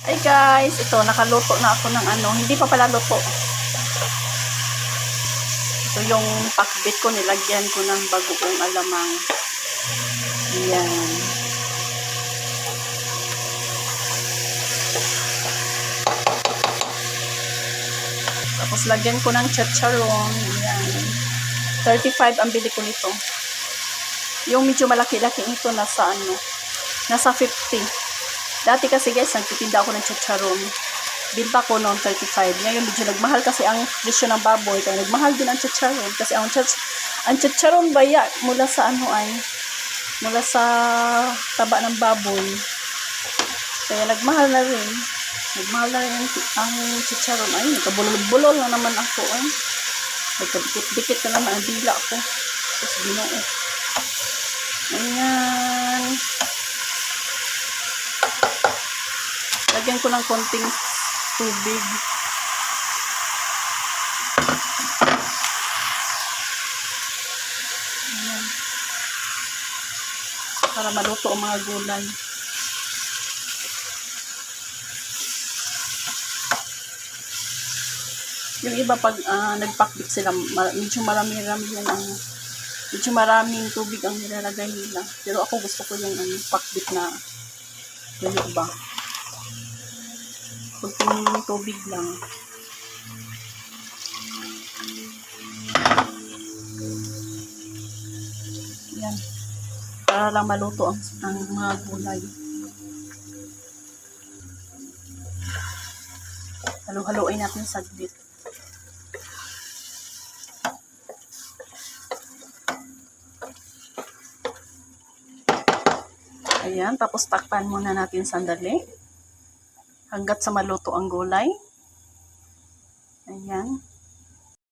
Hi guys, ito nakaluto na ako ng hindi pa pala luto. Ito yung pakbit ko, nilagyan ko ng bagoong alamang. Ayan. Tapos lagyan ko ng chicharon. Ayan. 35 ang bili ko nito. Yung medyo malaki-laki ito nasa nasa 50. Dati kasi guys, nagtitinda ako ng chicharon. Binta ko noong 35. Ngayon medyo nagmahal kasi ang presyo ng baboy. Kaya nagmahal din ang chicharon. Kasi ang chicharon baya mula sa mula sa taba ng baboy. Kaya nagmahal na rin. Nagmahal na rin ang chicharon. Ay, nagkabulol-bulol na naman ako. Ay, nagkadikit-dikit na naman ang dila ko. Tapos ginoo. Ayan. Lagyan ko ng konting tubig. Ayan. Para maluto ang mga gulay. Yung iba pag nagpakbit sila, medyo marami-rami yung medyo maraming tubig ang nilalagay nila. Pero ako gusto ko yung pakbit na yung iba. Kunting tubig lang. Yan. Para lang maluto ang mga gulay. Halo-haloin natin saglit. Ayan, tapos takpan muna natin sandali hanggat sa maluto ang gulay. Ayan.